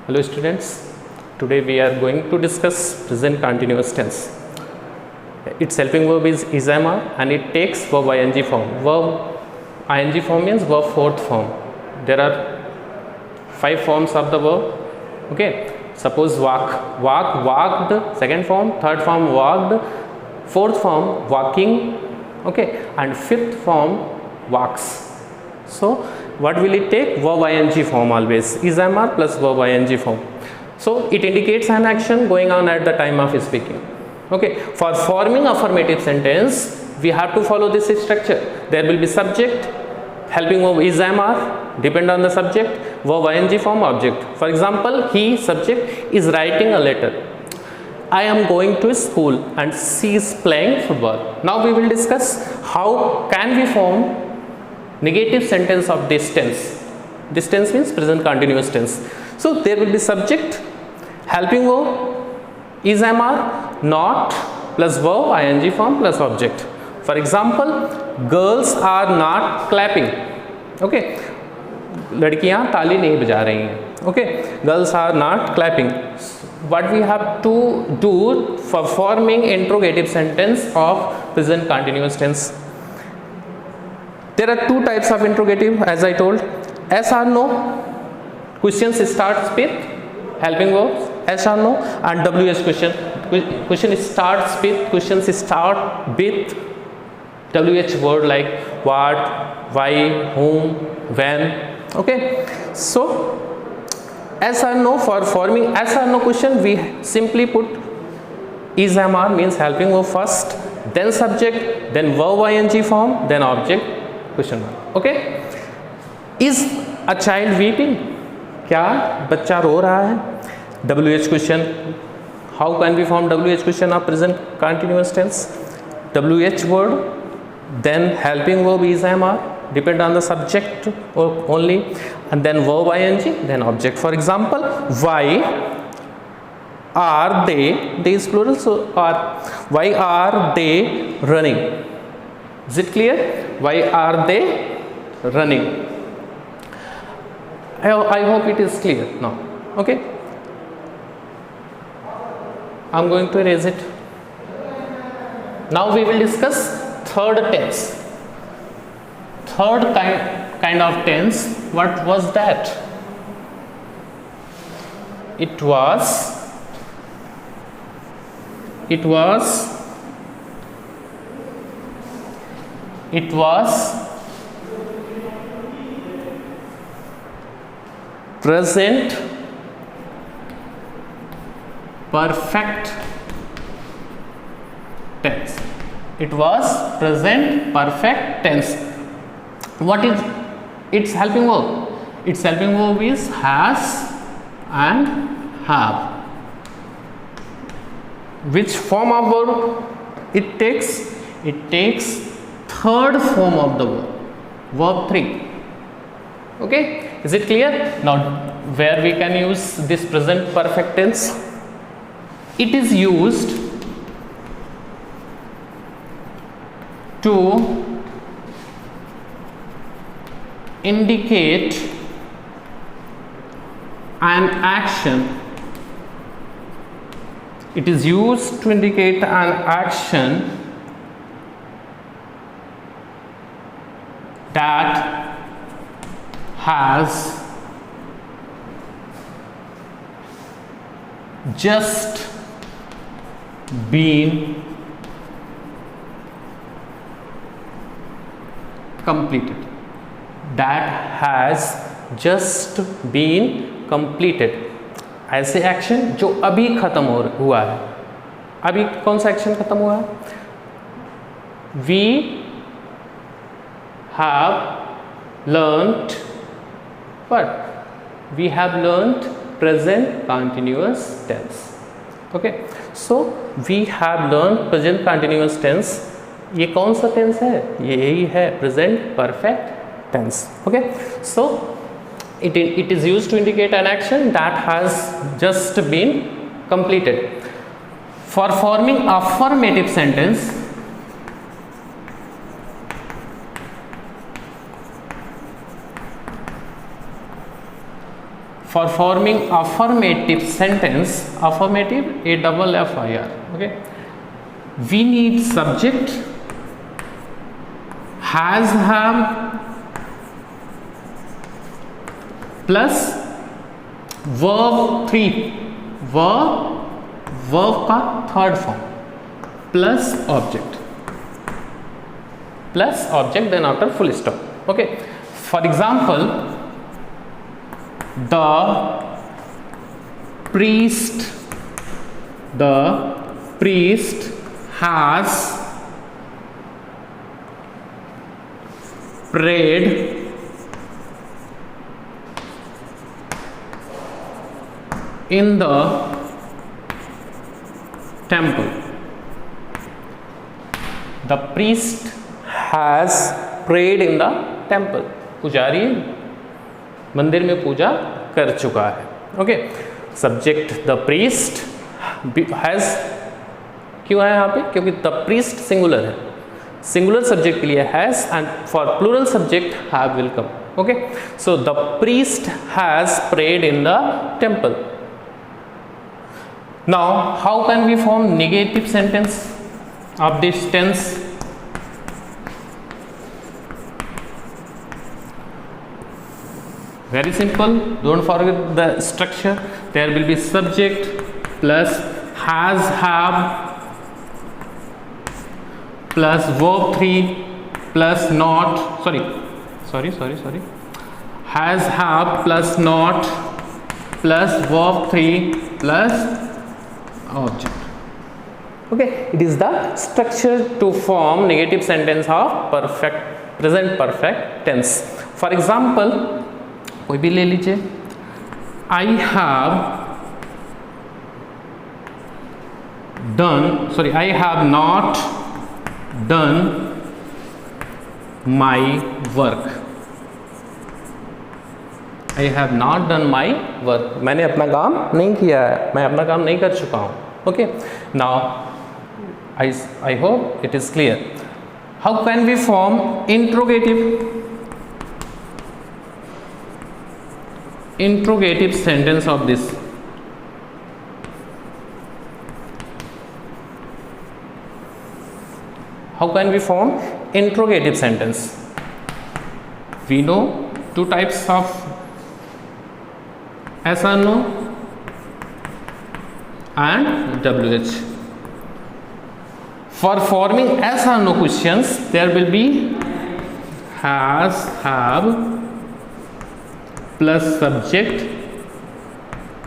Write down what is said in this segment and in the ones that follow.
Hello students, today we are going to discuss present continuous tense. Its helping verb is am and it takes verb ing form. Verb ing form means verb fourth form. There are 5 forms of the verb. Okay, suppose walk, walked, second form, third form walked, fourth form walking, okay, and fifth form walks. So what will it take? Verb ing form always, is am plus verb ing form. So it indicates an action going on at the time of speaking. Okay, for forming affirmative sentence we have to follow this structure. There will be subject, helping verb is am depend on the subject, verb ing form, object. For example, he, subject, is writing a letter. I am going to school and she is playing football. Now we will discuss how can we form negative sentence of this tense. This tense means present continuous tense. So there will be subject, helping verb, is am not plus verb ing form plus object. For example, girls are not clapping. Okay, लड़कियां ताली नहीं बजा रही हैं. Okay, girls are not clapping. What we have to do for forming interrogative sentence of present continuous tense? There are 2 types of interrogative, as I told. Yes or no. Questions starts with helping verbs, yes or no, and WH question. Questions start with WH word like what, why, whom, when. Okay. So yes or no, for forming yes or no question we simply put is am means helping verb first, then subject, then verb ing form, then object, question mark. Okay. Is a child weeping? क्या बच्चा रो रहा है? WH question. How can we form WH question of present continuous tense? WH word, then helping verb is am depend on the subject only, and then verb ing, then object. For example, why are they is plural, so why are they running? Is it clear? Why are they running? I hope it is clear now. Okay, I am going to erase it. Now we will discuss third tense. Third kind of tense. What was that? It was present perfect tense. It was present perfect tense. What is its helping verb? Its helping verb is has and have. Which form of verb it takes? It takes third form of the verb, verb 3. Okay, is it clear? Now where we can use this present perfect tense? It is used to indicate an action. It is used to indicate an action that has just been completed. That has just been completed. ऐसे action जो अभी खत्म हुआ है. अभी कौन सा action खत्म हुआ है? We have learnt what? We have learnt present continuous tense. Okay, so we have learnt present continuous tense. ये कौन सा टेंस है? यही है present perfect tense. Okay, so it is used to indicate an action that has just been completed. For forming affirmative sentence, for forming affirmative sentence, affirmative, A double F I R, okay, we need subject, has, have plus verb 3, verb का third form plus object then after full stop, okay. For example, the priest has prayed in the temple. The priest has prayed in the temple. पुजारी मंदिर में पूजा कर चुका है, okay. Subject the priest has क्यों है यहाँ पे? क्योंकि द प्रीस्ट सिंगुलर है, सिंगुलर सब्जेक्ट के लिए has, and for plural subject have will come, okay. So the priest has prayed in the temple. Now how can we form negative sentence of this tense? Very simple, don't forget the structure. There will be subject plus has, have plus verb 3 plus not, sorry, has, have plus not plus verb 3 plus object, okay. It is the structure to form negative sentence of present perfect tense. For example, कोई भी ले लीजिए. I have not done my work. I have not done my work. मैंने अपना काम नहीं किया है, मैं अपना काम नहीं कर चुका हूँ, okay. Now I hope it is clear. How can we form interrogative sentence of this? How can we form interrogative sentence? We know two types of yes or no and WH. For forming yes or no questions, there will be has, have plus subject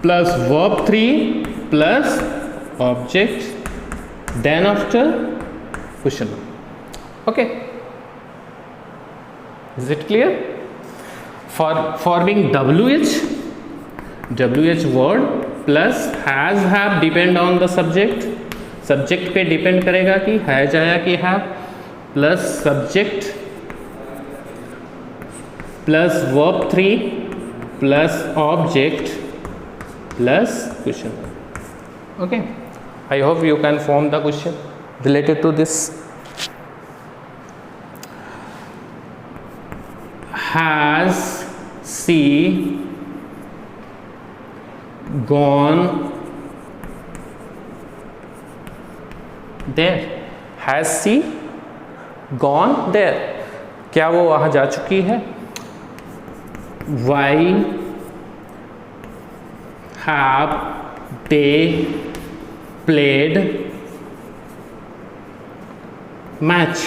plus verb 3 plus object, then after question, okay. Is it clear? For forming WH word plus has, have depend on the subject पे depend करेगा कि has आया कि have, plus subject plus verb 3 plus object plus question, okay. I hope you can form the question related to this. Has she gone there? Has she gone there? क्या वो वहाँ जा चुकी है? Why have they played match?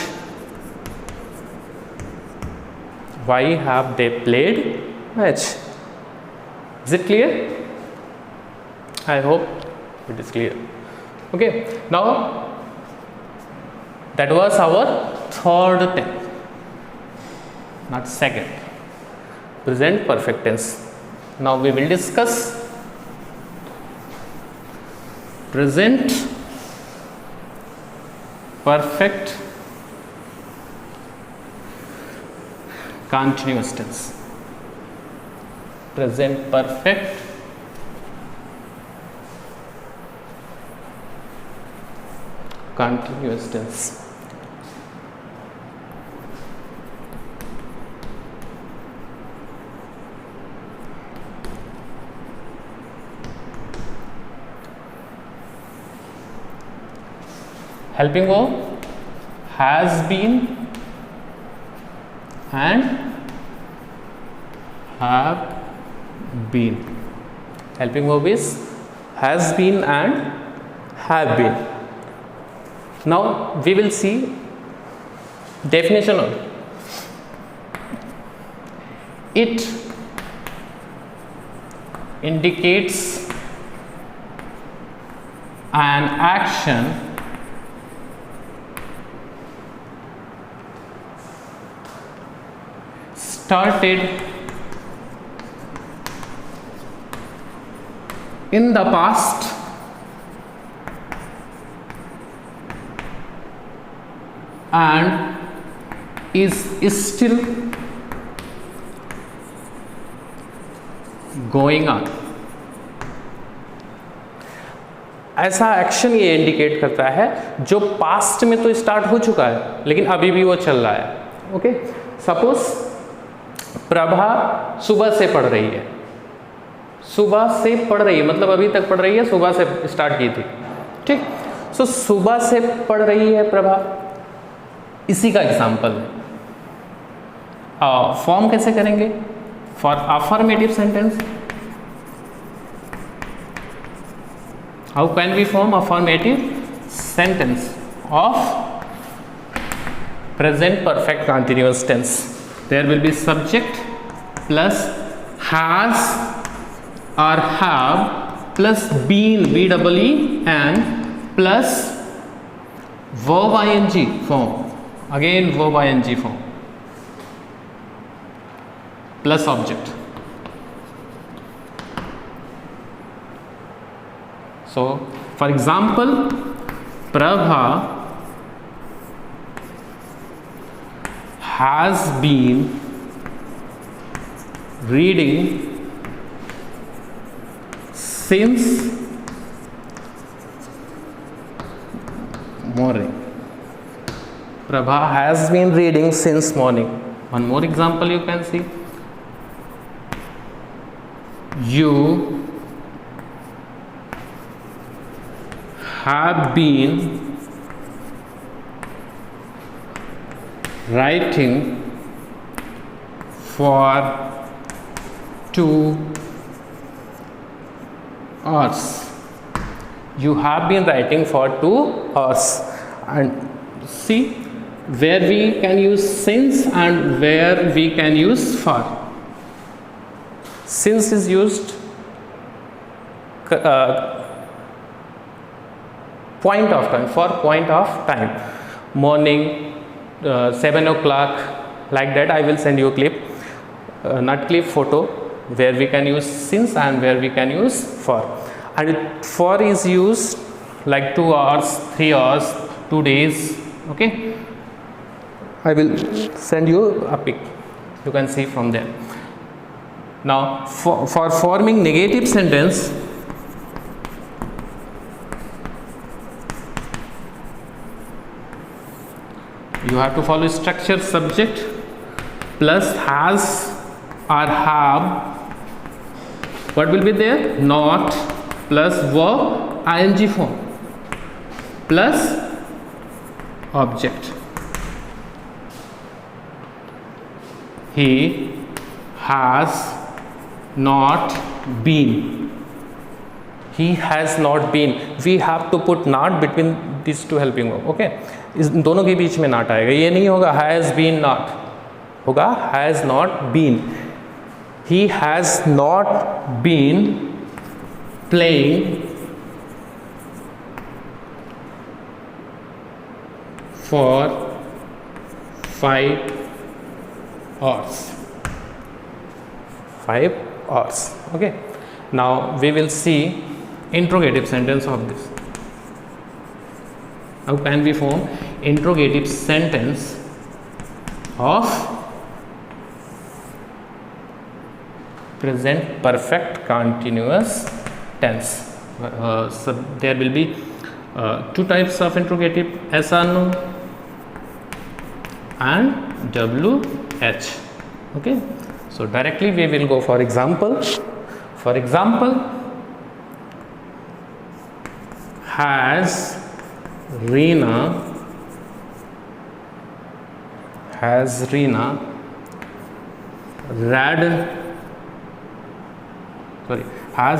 Why have they played match? Is it clear? I hope it is clear, okay. Now that was our third tense, not second, present perfect tense. Now we will discuss present perfect continuous tense. Present perfect continuous tense. helping verb has been and have been. Helping verb is has been and have been. Now we will see definition of it. Indicates an action started in the past and is still going on. ऐसा action ये indicate करता है जो past में तो start हो चुका है लेकिन अभी भी वो चल रहा है. ओके, सपोज प्रभा सुबह से पढ़ रही है. सुबह से पढ़ रही है मतलब अभी तक पढ़ रही है, सुबह से स्टार्ट की थी. ठीक, सो सुबह से पढ़ रही है प्रभा, इसी का एग्जाम्पल है. फॉर्म कैसे करेंगे for affirmative sentence? How can we form affirmative sentence of present perfect continuous tense? There will be subject plus has or have plus been and plus verb ing form, again verb ing form plus object. So for example, Prabha has been reading since morning. Prabha has been reading since morning. One more example you can see. You have been writing for 2 hours. You have been writing for 2 hours. And see where we can use since and where we can use for. Since is used point of time, for point of time, morning, 7 o'clock, like that. I will send you a clip, not clip, photo, where we can use since and where we can use for. And for is used like 2 hours, 3 hours, 2 days. Okay, I will send you a pic, you can see from there. Now for forming negative sentence, you have to follow structure: subject plus has or have. What will be there? Not plus verb ing form plus object. He has not been. He has not been. We have to put not between these two helping verb. Okay, इस दोनों के बीच में not आएगा. ये नहीं होगा has been not, होगा has not been. He has not been playing for 5 hours. 5 hours. Okay. Now we will see interrogative sentence of this. How can we form interrogative sentence of present perfect continuous tense? So there will be 2 types of interrogative, yes or no and WH. Okay, so directly we will go for example. For example, has Reena has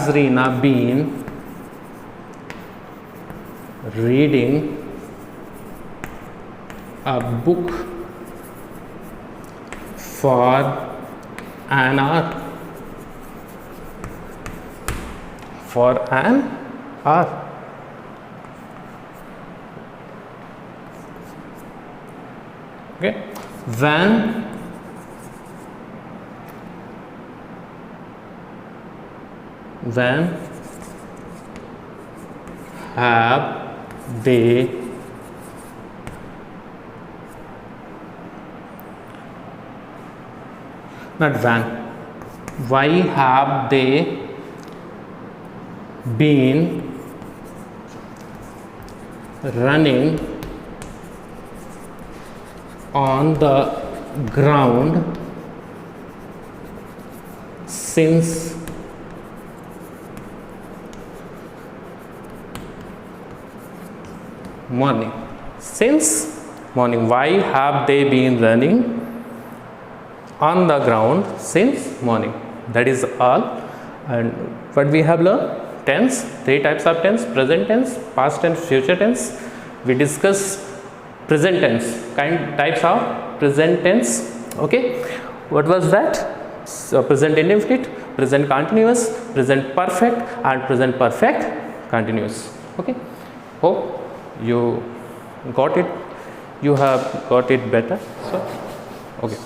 Reena been reading a book for an hour? For an hour. Okay. When have they not when, why have they been running on the ground since morning? Since morning. Why have they been running on the ground since morning? That is all. And what we have learned? Tense, three types of tense: present tense, past tense, future tense. We discussed present tense, types of present tense. Okay, what was that? So present indefinite, present continuous, present perfect, and present perfect continuous. Okay, hope you got it. You have got it better. So okay.